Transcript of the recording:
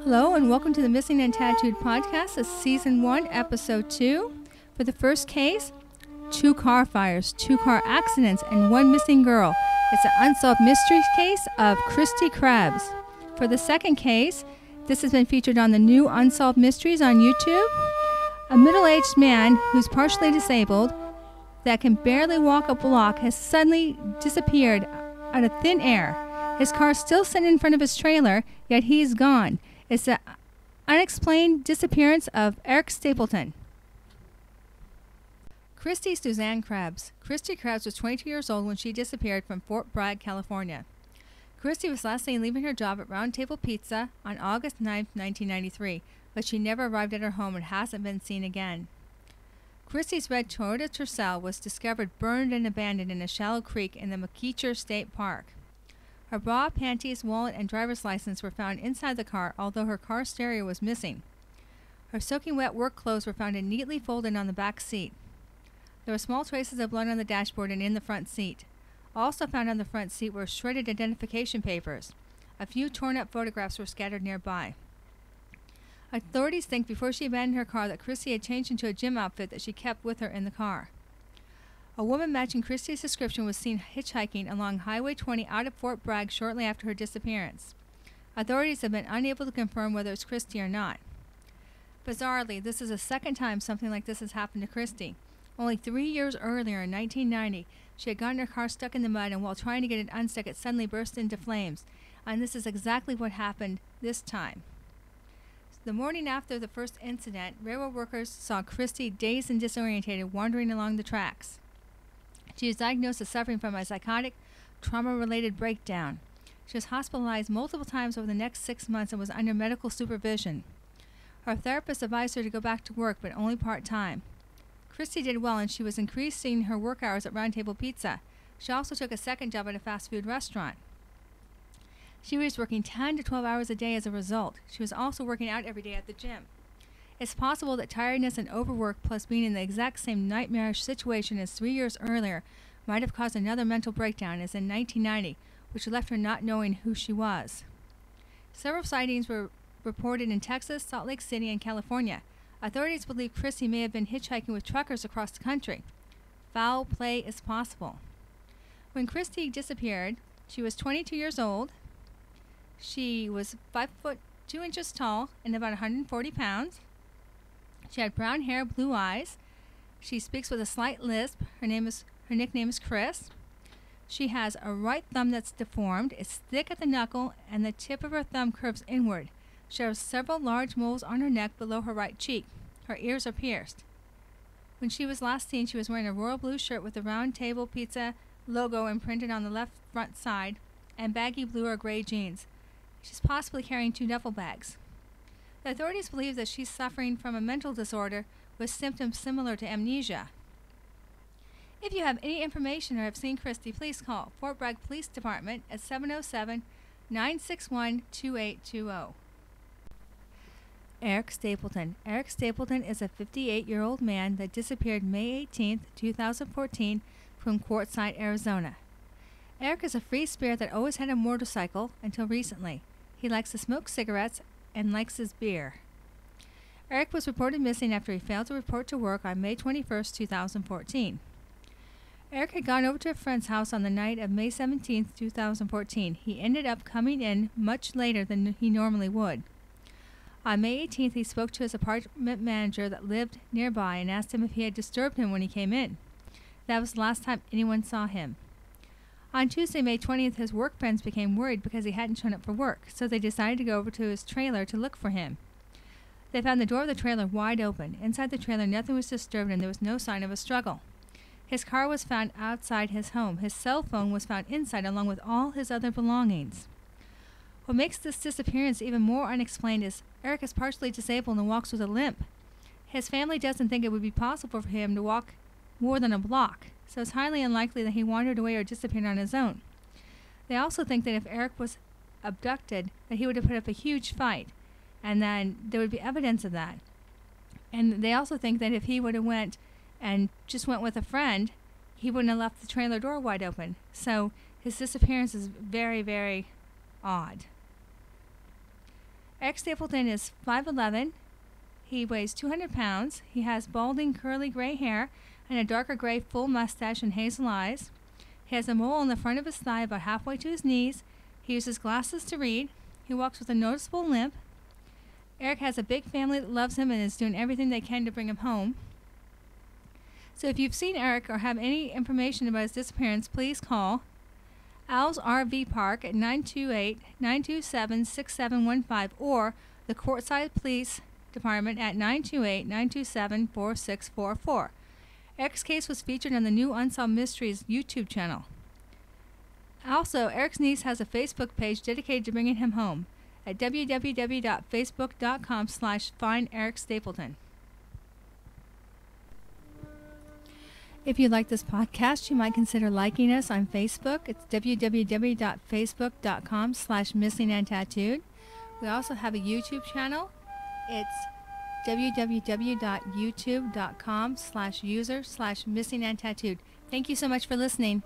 Hello and welcome to the Missing and Tattooed podcast. It's season 1, episode 2. For the first case, 2 car fires, 2 car accidents, and 1 missing girl. It's an unsolved mystery case of Kristi Krebs. For the second case, this has been featured on the new Unsolved Mysteries on YouTube. A middle-aged man who's partially disabled that can barely walk a block has suddenly disappeared out of thin air. His car is still sitting in front of his trailer, yet he's gone. It's the unexplained disappearance of Eric Stapleton. Kristi Suzanne Krebs. Kristi Krebs was 22 years old when she disappeared from Fort Bragg, California. Kristi was last seen leaving her job at Round Table Pizza on August 9, 1993, but she never arrived at her home and hasn't been seen again. Kristi's red Toyota Tercel was discovered burned and abandoned in a shallow creek in the McKeecher State Park. Her bra, panties, wallet, and driver's license were found inside the car, although her car stereo was missing. Her soaking wet work clothes were found neatly folded on the back seat. There were small traces of blood on the dashboard and in the front seat. Also found on the front seat were shredded identification papers. A few torn-up photographs were scattered nearby. Authorities think before she abandoned her car that Kristi had changed into a gym outfit that she kept with her in the car. A woman matching Kristi's description was seen hitchhiking along Highway 20 out of Fort Bragg shortly after her disappearance. Authorities have been unable to confirm whether it's Kristi or not. Bizarrely, this is the second time something like this has happened to Kristi. Only 3 years earlier, in 1990, she had gotten her car stuck in the mud, and while trying to get it unstuck, it suddenly burst into flames. And this is exactly what happened this time. The morning after the first incident, railroad workers saw Kristi dazed and disorientated wandering along the tracks. She was diagnosed as suffering from a psychotic, trauma-related breakdown. She was hospitalized multiple times over the next 6 months and was under medical supervision. Her therapist advised her to go back to work, but only part-time. Kristi did well, and she was increasing her work hours at Round Table Pizza. She also took a second job at a fast food restaurant. She was working 10 to 12 hours a day as a result. She was also working out every day at the gym. It's possible that tiredness and overwork plus being in the exact same nightmarish situation as 3 years earlier might have caused another mental breakdown as in 1990, which left her not knowing who she was. Several sightings were reported in Texas, Salt Lake City, and California. Authorities believe Kristi may have been hitchhiking with truckers across the country. Foul play is possible. When Kristi disappeared, she was 22 years old. She was 5 foot 2 inches tall and about 140 pounds. She had brown hair, blue eyes. She speaks with a slight lisp. Her nickname is Chris. She has a right thumb that's deformed. It's thick at the knuckle, and the tip of her thumb curves inward. She has several large moles on her neck below her right cheek. Her ears are pierced. When she was last seen, she was wearing a royal blue shirt with the Round Table Pizza logo imprinted on the left front side and baggy blue or gray jeans. She's possibly carrying 2 duffel bags. The authorities believe that she's suffering from a mental disorder with symptoms similar to amnesia. If you have any information or have seen Kristi, please call Fort Bragg Police Department at 707-961-2820. Eric Stapleton. Eric Stapleton is a 58-year-old man that disappeared May 18, 2014 from Quartzsite, Arizona. Eric is a free spirit that always had a motorcycle until recently. He likes to smoke cigarettes and likes his beer. Eric was reported missing after he failed to report to work on May 21, 2014. Eric had gone over to a friend's house on the night of May 17, 2014. He ended up coming in much later than he normally would. On May 18th, he spoke to his apartment manager that lived nearby and asked him if he had disturbed him when he came in. That was the last time anyone saw him. On Tuesday, May 20th, his work friends became worried because he hadn't shown up for work, so they decided to go over to his trailer to look for him. They found the door of the trailer wide open. Inside the trailer, nothing was disturbed, and there was no sign of a struggle. His car was found outside his home. His cell phone was found inside, along with all his other belongings. What makes this disappearance even more unexplained is Eric is partially disabled and walks with a limp. His family doesn't think it would be possible for him to walk more than a block, so it's highly unlikely that he wandered away or disappeared on his own. They also think that if Eric was abducted, that he would have put up a huge fight, and then there would be evidence of that. And they also think that if he would have went with a friend, he wouldn't have left the trailer door wide open. So his disappearance is very, very odd. Eric Stapleton is 5'11". He weighs 200 pounds. He has balding, curly gray hair and a darker gray full mustache and hazel eyes. He has a mole on the front of his thigh about halfway to his knees. He uses glasses to read. He walks with a noticeable limp. Eric has a big family that loves him and is doing everything they can to bring him home. So if you've seen Eric or have any information about his disappearance, please call Al's RV Park at 928-927-6715 or the Courtside Police Department at 928-927-4644. Eric's case was featured on the new Unsolved Mysteries YouTube channel. Also, Eric's niece has a Facebook page dedicated to bringing him home at www.facebook.com/findericstapleton. If you like this podcast, you might consider liking us on Facebook. It's www.facebook.com/missingandtattooed. We also have a YouTube channel. It's www.youtube.com/user/missingandtattooed. Thank you so much for listening.